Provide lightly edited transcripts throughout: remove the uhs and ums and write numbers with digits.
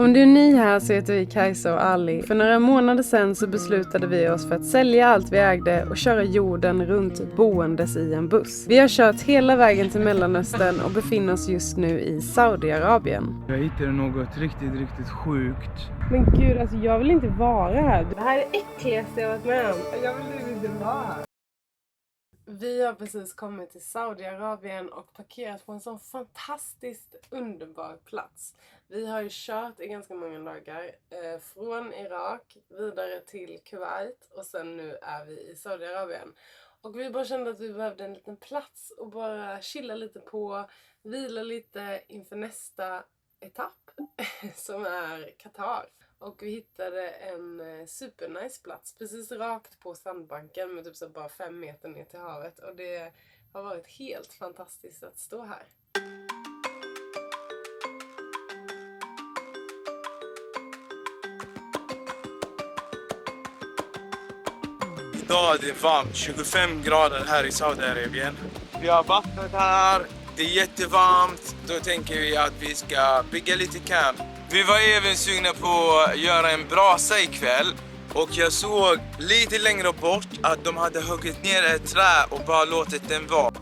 Om du är ny här så heter vi Kajsa och Ali. För några månader sedan så beslutade vi oss för att sälja allt vi ägde och köra jorden runt boendes i en buss. Vi har kört hela vägen till Mellanöstern och befinner oss just nu i Saudiarabien. Jag hittade något riktigt sjukt. Men gud, alltså jag vill inte vara här. Det här är det äckligaste jag varit med om. Jag vill inte vara här. Vi har precis kommit till Saudiarabien och parkerat på en sån fantastiskt underbar plats. Vi har ju kört i ganska många dagar från Irak vidare till Kuwait och sen nu är vi i Saudiarabien. Och vi bara kände att vi behövde en liten plats och bara chilla lite på, vila lite inför nästa etapp som är Qatar. Och vi hittade en supernice plats precis rakt på sandbanken med typ så bara 5 meter ner till havet. Och det har varit helt fantastiskt att stå här. Idag det är varmt, 25 grader här i Saudiarabien. Vi har vattnet här, det är jättevarmt. Då tänker vi att vi ska bygga lite camp. Vi var även sugna på att göra en brasa ikväll. Och jag såg lite längre bort att de hade huggit ner ett trä och bara låtit den vara.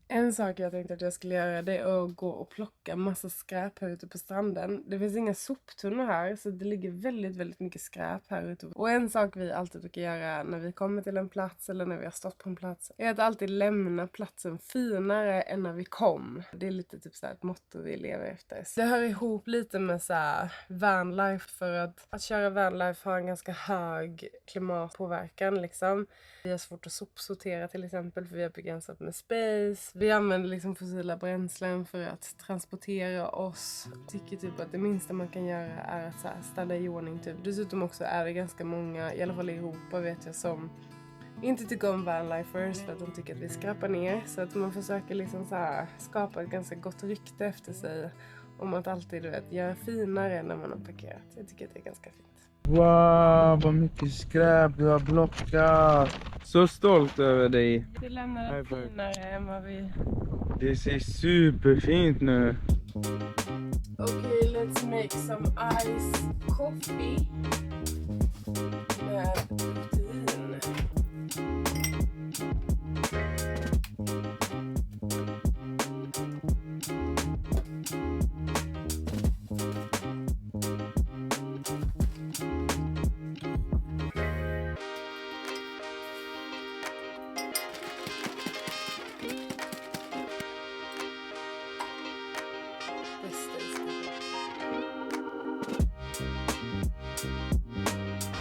En sak jag tänkte att jag skulle göra, det är att gå och plocka massa skräp här ute på stranden. Det finns inga soptunnor här så det ligger väldigt mycket skräp här ute. Och en sak vi alltid brukar göra när vi kommer till en plats eller när vi har stått på en plats är att alltid lämna platsen finare än när vi kom. Det är lite typ så här ett motto vi lever efter. Det hör ihop lite med så här vanlife, för att köra vanlife har en ganska hög klimatpåverkan liksom. Vi har svårt att sopsortera till exempel för vi har begränsat med space. Vi använder liksom fossila bränslen för att transportera oss. Jag tycker typ att det minsta man kan göra är att så här ställa i ordning typ. Dessutom också är det ganska många, i alla fall i Europa vet jag, som inte tycker om vanlifers för att de tycker att vi skrapar ner. Så att man försöker liksom så här skapa ett ganska gott rykte efter sig om att alltid, du vet, göra finare när man har parkerat. Jag tycker att det är ganska fint. Wow, vad mycket skräp du har plockat. Så stolt över dig. Vi lämnar det finare än vad vi... Det ser superfint nu. Okay, let's make some ice coffee med protein.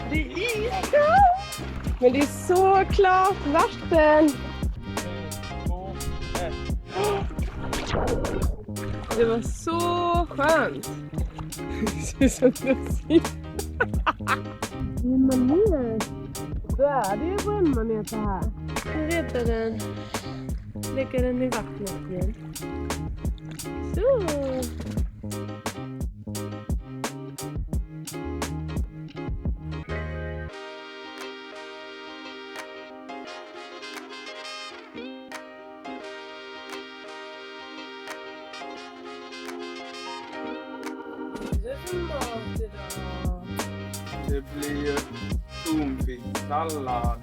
Det är iskallt! Men det är så klart vatten! Det var så skönt! Det ser ut som en brännmanet! Då är det ju brännmanet så här. Rädda den. Lägga den i vattnet igen. Så! Det blir tonfiskssallad.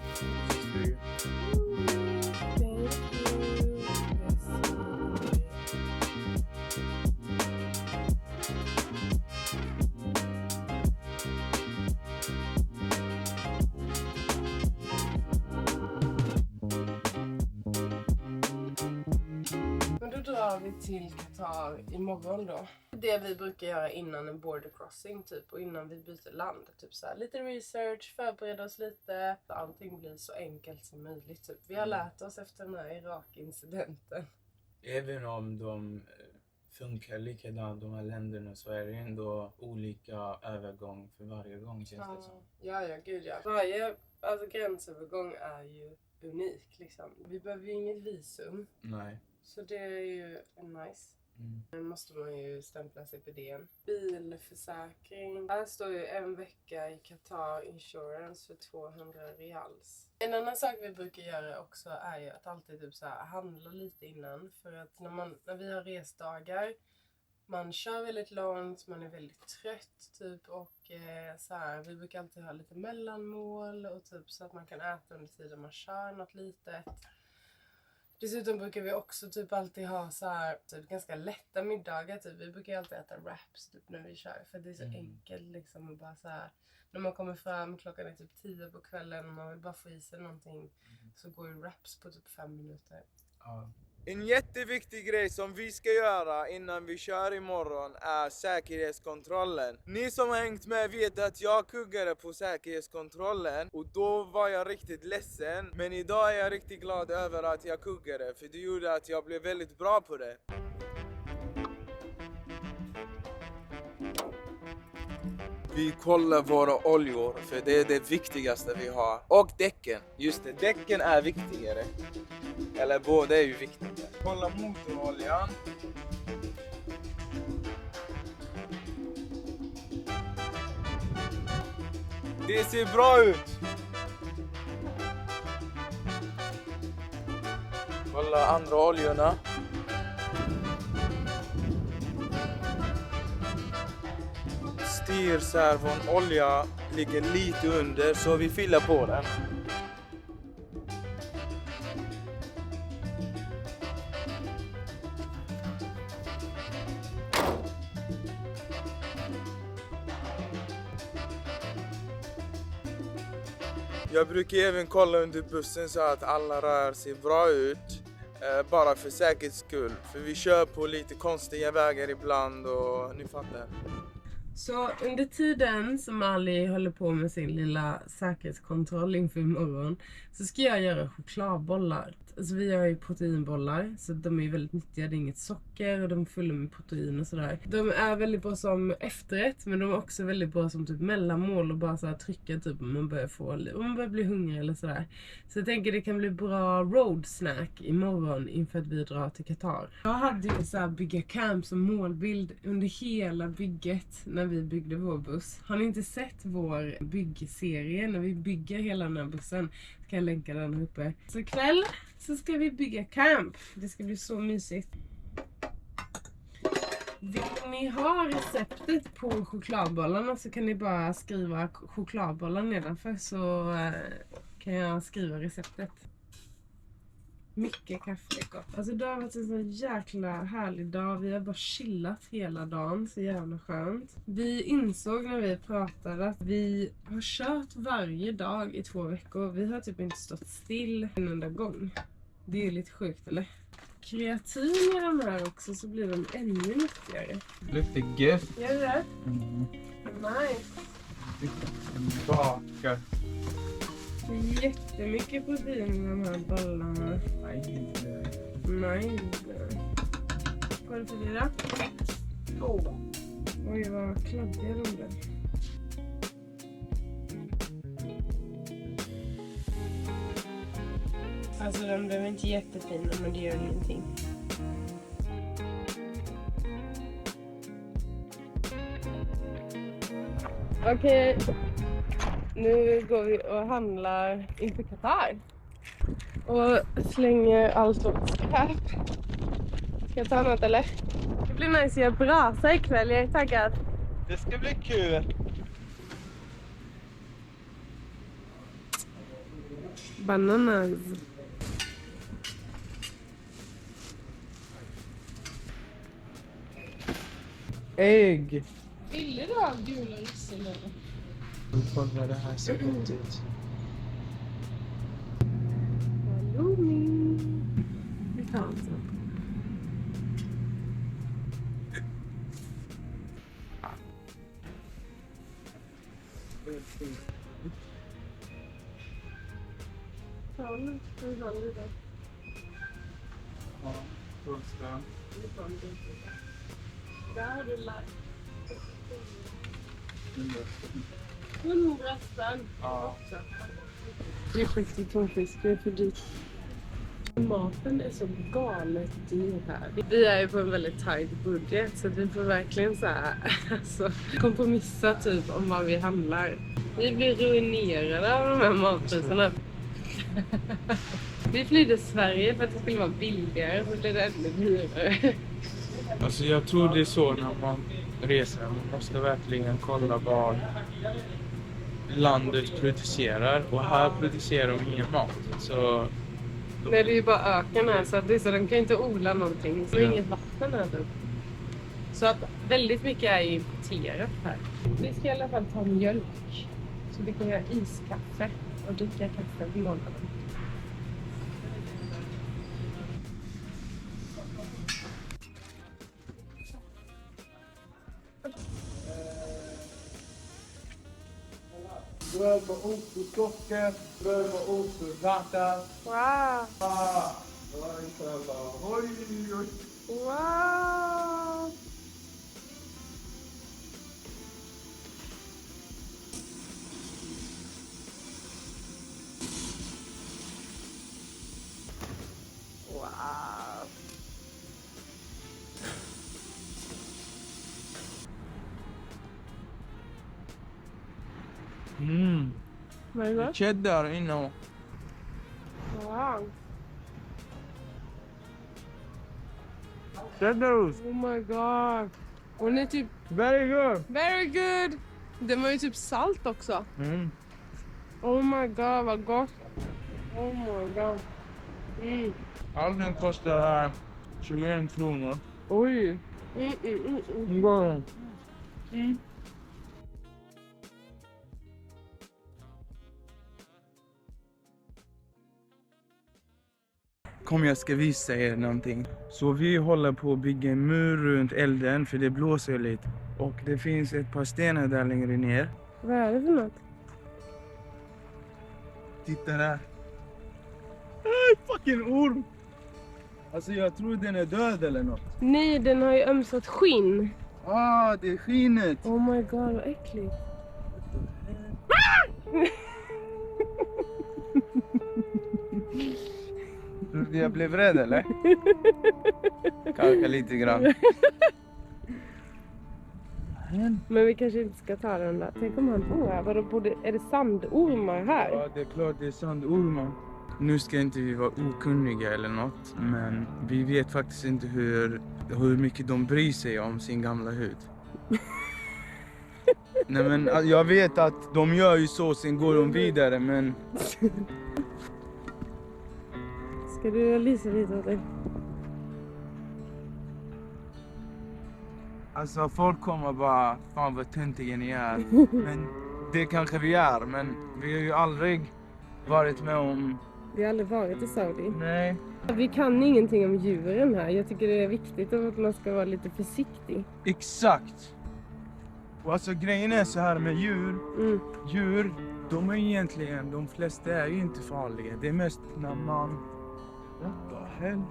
Men då drar vi till Qatar imorgon då. Det vi brukar göra innan en border crossing typ, och innan vi byter land. Typ så här, lite research, förbereda oss lite. Allting blir så enkelt som möjligt typ. Vi har lärt oss efter den här Irak-incidenten. Även om de funkar likadant, de här länderna, så är det ändå olika övergång för varje gång, känns det som. Ja, gud ja. Varje gränsövergång är ju unik liksom. Vi behöver ju inget visum. Nej. Så det är ju nice. Nu måste man ju stämpla sig på det. Bilförsäkring. Här står ju 1 vecka i Qatar Insurance för 200 reals. En annan sak vi brukar göra också är ju att alltid typ så här handla lite innan. För att när vi har resdagar, man kör väldigt långt, man är väldigt trött typ, och så här, vi brukar alltid ha lite mellanmål och typ så att man kan äta under tiden man kör något litet. Dessutom brukar vi också typ alltid ha så här typ ganska lätta middagar typ. Vi brukar alltid äta wraps typ när vi kör, för det är så enkelt liksom, och bara så här, när man kommer fram, klockan är typ 10 på kvällen och man vill bara få i sig någonting, så går ju wraps på typ 5 minuter. En jätteviktig grej som vi ska göra innan vi kör imorgon är säkerhetskontrollen. Ni som har hängt med vet att jag kuggade på säkerhetskontrollen och då var jag riktigt ledsen. Men idag är jag riktigt glad över att jag kuggade, för det gjorde att jag blev väldigt bra på det. Vi kollar våra oljor, för det är det viktigaste vi har. Och däcken. Just det, däcken är viktigare. Eller båda är ju viktiga. Kolla motoroljan. Det ser bra ut. Kolla andra oljorna. Styrservon olja ligger lite under, så vi fyller på den. Jag brukar även kolla under bussen så att alla rör sig bra ut. Bara för säkerhets skull. För vi kör på lite konstiga vägar ibland och ni fattar. Så under tiden som Ali håller på med sin lilla säkerhetskontroll inför imorgon, så ska jag göra chokladbollar. Alltså vi gör ju proteinbollar, så de är väldigt nyttiga. Det är inget socker och de är fulla med protein och sådär. De är väldigt bra som efterrätt, men de är också väldigt bra som typ mellanmål och bara så här trycka typ om man börjar bli hungrig eller sådär. Så jag tänker det kan bli bra road snack imorgon inför att vi drar till Qatar. Jag hade ju så här bygga camp som målbild under hela bygget när vi byggde vår buss. Har ni inte sett vår byggserie när vi bygger hela den här bussen? Kan jag länka den här uppe. Så ikväll så ska vi bygga camp. Det ska bli så mysigt. Vill ni ha receptet på chokladbollarna så kan ni bara skriva chokladbollar nedanför, så kan jag skriva receptet. Mycket kaffe gott. Alltså det har varit en så jäkla härlig dag. Vi har bara chillat hela dagen. Så jävla skönt. Vi insåg när vi pratade att vi har kört varje dag i 2 veckor. Vi har typ inte stått still en enda gång. Det är lite sjukt, eller? Kreatin i de här också, så blir de ännu nyttigare. Luktar gött. Gör det? Nice. Bakar. Det är jättemycket protein i de här bollarna. Nej. Vad är det för det då? Oj, vad kladdiga de där. Alltså de blev inte jättefina, men det gör ingenting. Okej. Nu går vi och handlar inför Qatar. Och slänger allt åt skräp. Ska jag ta något eller? Det blir nice att göra brasa ikväll, jag är taggad. Det ska bli kul. Bananas. Ägg. Ville du ha gula russin eller? Kolla, det här ser gott ut. Halloumi. Vi tar en sån. Ja, fullständigt. Där har du lagt 100 spänn. Ja. Det är skit i tonfisk, det är för dyrt. Maten är så galet dyr här. Vi är ju på en väldigt tight budget så vi får verkligen så här, alltså, kompromissa typ om vad vi handlar. Vi blir ruinerade av de här matpriserna. Vi flydde Sverige för att det skulle vara billigare så blev det ännu dyrare. Alltså jag tror det är så när man reser. Man måste verkligen kolla vad landet producerar. Och här producerar de ingen mat. Så... Nej, det är ju bara öken här så, att det är så de kan inte odla någonting. Så det är inget vatten här typ. Så att väldigt mycket är ju importerat här. Vi ska i alla fall ta mjölk. Så vi kan göra iskaffe och dricka kaffe på morgonen. Bröd med ost och socker, bröd med ost och vatten. Wow! Oj, oj. Wow! Wow! Vad är det? Cheddar inom. Wow! Cheddarost. Oh my god! Och den är typ Very good. very good! Den var ju typ salt också. Oh my god, vad gott! Oh my god! All den kostar här 21 kronor. Oj! Kom, jag ska visa er någonting. Så vi håller på att bygga en mur runt elden för det blåser lite. Och det finns ett par stenar där längre ner. Vad är det för något? Titta där. Fucking orm! Alltså jag tror den är död eller något. Nej, den har ju ömsat skinn. Det är skinnet. Oh my god, vad äckligt. Jag blev rädd eller? Kanske lite grann. Men vi kanske inte ska ta den där. Tänk om han bor här. Är det sandormar här? Ja, det är klart det är sandormar. Nu ska inte vi vara okunniga eller något, men vi vet faktiskt inte hur mycket de bryr sig om sin gamla hud. Nej, men jag vet att de gör ju så, sen går de vidare, men... Ska du lysa lite åt dig? Alltså folk kommer bara, fan vad töntiga ni är. Men det kanske vi är, men vi har ju aldrig varit med om... Vi har aldrig varit i Saudi. Nej. Vi kan ingenting om djuren här. Jag tycker det är viktigt att man ska vara lite försiktig. Exakt. Och alltså grejen är så här med djur. Djur, de är egentligen, de flesta är ju inte farliga. Det är mest när man... What the hell?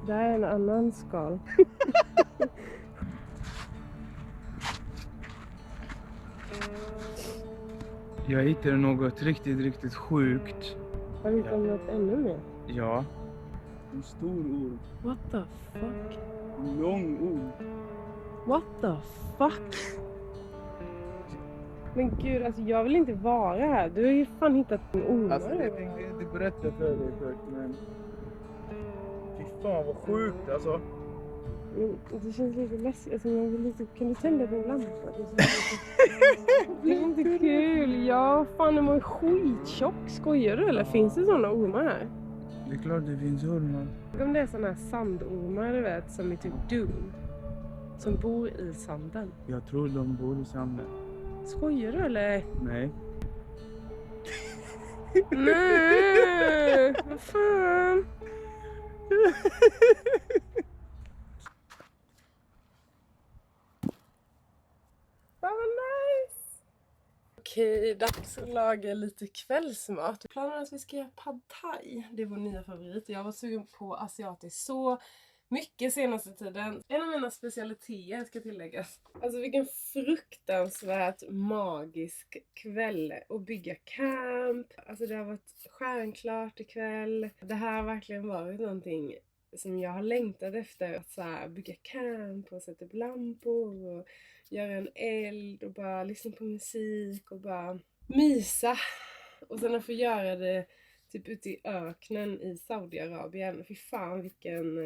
Det här är en annan skal. Jag hittade något riktigt sjukt. Har du hittat något ännu mer? Ja. En stor orm. What the fuck? En lång orm. What the fuck? Men gud, alltså jag vill inte vara här. Du har ju fan hittat en orm. Alltså jag tänkte inte berätta för dig först, men... Fy fan vad sjukt alltså. Det känns lite läskigt. Alltså, man vill lite... Kan du tända din lampa? Det är inte kul. Ja, fan den var skittjock. Skojar du eller? Finns det sådana ormar här? Det är klart det finns ormar. Om det är sådana här sandormar, du vet, som är typ Doom. Som bor i sanden. Jag tror de bor i sanden. Skojar du eller? Nej. Nej! Vad fan? Vad nice! Okej, dags att laga lite kvällsmat. Planen är att vi ska göra pad thai. Det är vår nya favorit. Jag var sugen på asiatiskt så mycket senaste tiden. En av mina specialiteter ska tilläggas. Alltså vilken fruktansvärt magisk kväll att bygga camp. Alltså det har varit stjärnklart ikväll. Det här har verkligen varit någonting som jag har längtat efter. Att så här, bygga camp och sätta upp lampor och göra en eld och bara lyssna på musik och bara mysa. Och sen att få göra det typ ute i öknen i Saudiarabien. Fy fan vilken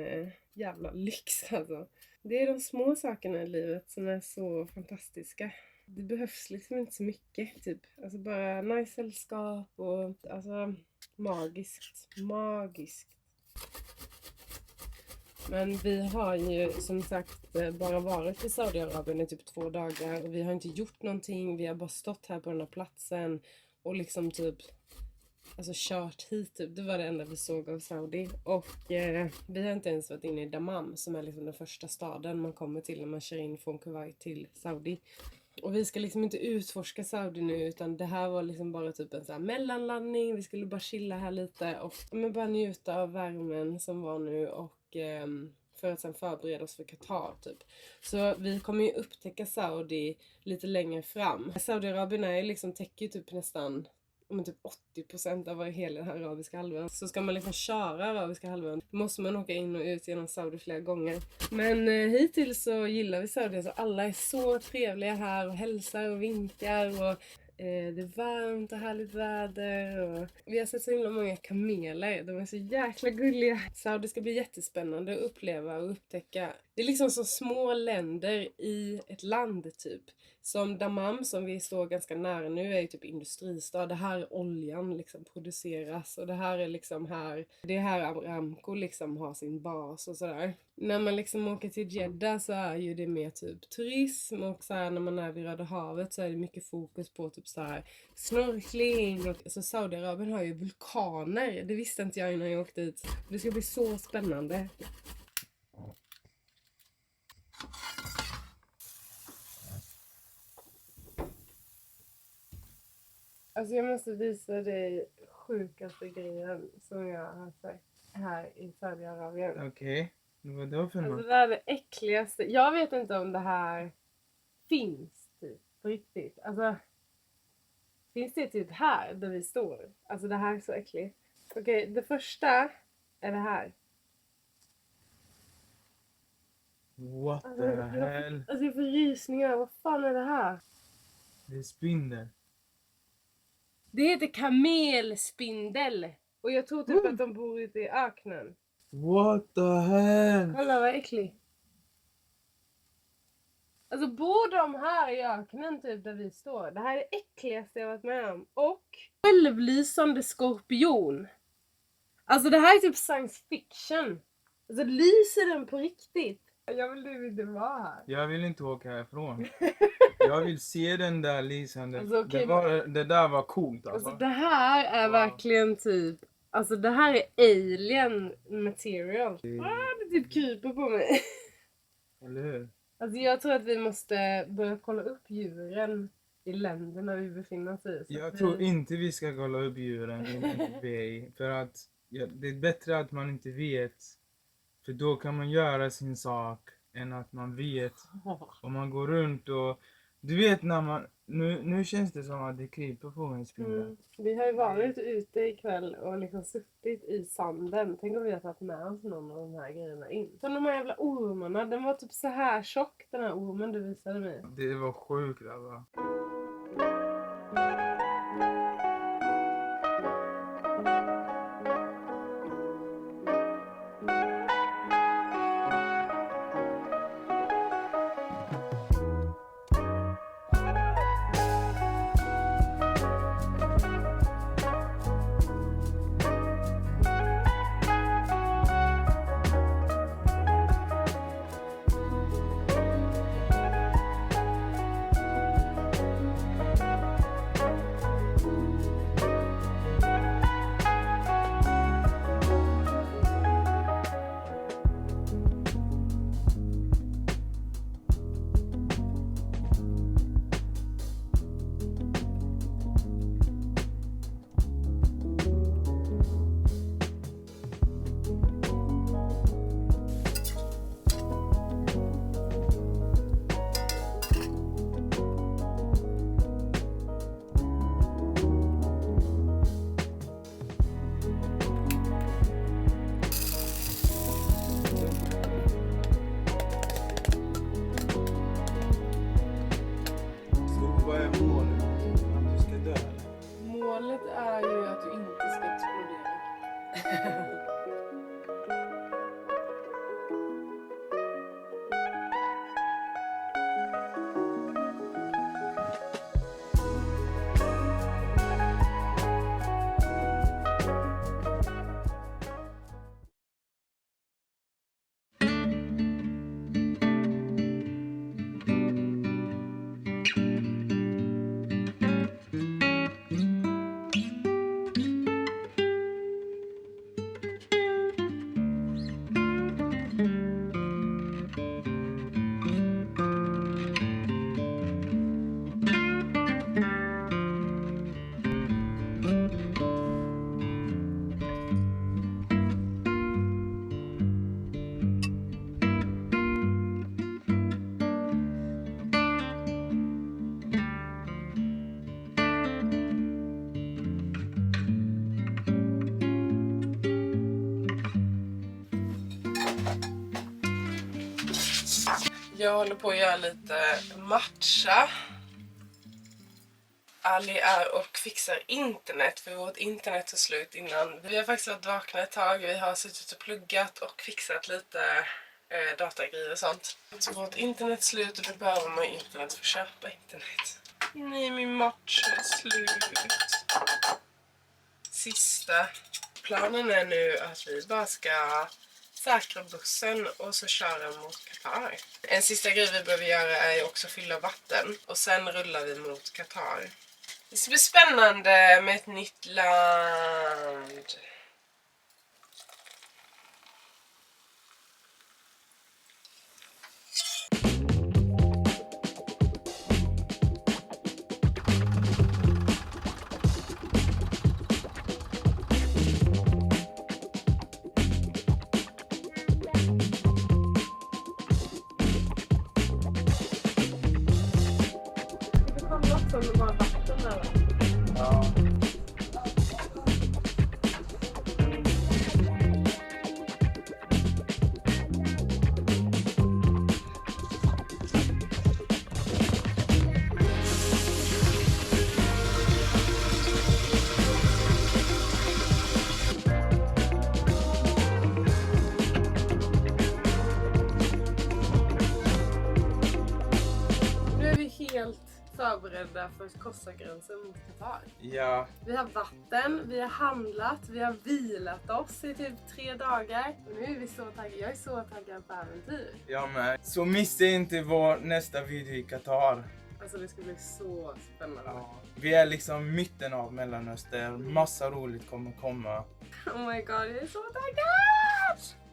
jävla lyx alltså. Det är de små sakerna i livet som är så fantastiska. Det behövs liksom inte så mycket typ. Alltså bara nice sällskap och alltså magiskt. Magiskt. Men vi har ju som sagt bara varit i Saudiarabien i typ 2 dagar. Och vi har inte gjort någonting. Vi har bara stått här på den här platsen. Och liksom typ alltså kört hit typ. Det var det enda vi såg av Saudi. Och vi har inte ens varit inne i Dammam som är liksom den första staden man kommer till när man kör in från Kuwait till Saudi. Och vi ska liksom inte utforska Saudi nu utan det här var liksom bara typ en så här mellanlandning. Vi skulle bara chilla här lite och men bara njuta av värmen som var nu och för att sen förbereda oss för Qatar typ. Så vi kommer ju upptäcka Saudi lite längre fram. Saudiarabien är liksom täcker typ nästan typ 80% av hela den här arabiska halvön. Så ska man liksom köra arabiska halvön måste man åka in och ut genom Saudi flera gånger. Men hittills så gillar vi Saudi. Så alla är så trevliga här och hälsar och vinkar och det är varmt och härligt väder och vi har sett så himla många kameler. De är så jäkla gulliga. Saudi ska bli jättespännande att uppleva och upptäcka. Det är liksom så små länder i ett land typ. Som Dammam som vi står ganska nära nu är ju typ industristad. Det här är oljan liksom produceras och det här är liksom här. Det är här Aramco liksom har sin bas och sådär. När man liksom åker till Jeddah så är ju det mer typ turism och så här när man är vid Röda havet så är det mycket fokus på typ så här snorkling och så Saudiarabien har ju vulkaner. Det visste inte jag innan jag åkte dit. Det ska bli så spännande. Alltså jag måste visa dig sjukaste grejen som jag har sett här i Saudiarabien. Okej. Vad då för något? Alltså det här är det äckligaste. Jag vet inte om det här finns typ på riktigt. Alltså finns det typ här där vi står? Alltså det här är så äckligt. Okej, det första är det här. What the hell? Alltså jag får rysningar. Vad fan är det här? Det är spindel. Det heter kamelspindel. Och jag tror typ att de bor ute i öknen. What the hell? Kolla vad äckligt. Alltså bor de här i öknen typ där vi står? Det här är det äckligaste jag varit med om. Och självlysande skorpion. Alltså det här är typ science fiction. Alltså lyser den på riktigt? Jag vill typ inte vara här. Jag vill inte åka härifrån. Jag vill se den där lysande. Alltså, okej, det där var coolt alltså. Alltså det här är verkligen typ. Alltså det här är alien material. Det typ kryper på mig. Eller hur? Alltså jag tror att vi måste börja kolla upp djuren i länderna vi befinner oss i. Jag tror inte vi ska kolla upp djuren i NBA. För att det är bättre att man inte vet. För då kan man göra sin sak än att man vet. Om man går runt och... Du vet när man... Nu känns det som att det kryper på en spindel. Vi har ju varit ute ikväll och liksom suttit i sanden. Tänk om vi har tagit med oss någon av de här grejerna in. Så de här jävla ormarna, den var typ så här tjock den här ormen du visade mig. Det var sjukt alltså. Jag håller på att göra lite matcha. Ali är och fixar internet, för vårt internet tar slut innan. Vi har faktiskt varit vakna ett tag. Vi har suttit och pluggat och fixat lite datagrejer och sånt. Så vårt internet är slut och då behöver man internet för att köpa internet. Nej, min matcha är slut. Sista planen är nu att vi bara ska säkra bussen och så köra mot Qatar. En sista grej vi behöver göra är också fylla vatten och sen rullar vi mot Qatar. Det ska bli spännande med ett nytt land. Det kommer också med bara vatten där. Ja. Nu är vi helt förberedda för att korsa gränsen mot Qatar. Ja. Vi har vatten, vi har handlat, vi har vilat oss i typ 3 dagar. Och nu är vi så taggade. Jag är så taggad på äventyr. Jag med. Så missa inte vår nästa video i Qatar. Alltså det ska bli så spännande. Ja. Vi är liksom mitten av Mellanöstern. Massa roligt kommer komma. Oh my god, jag är så taggad!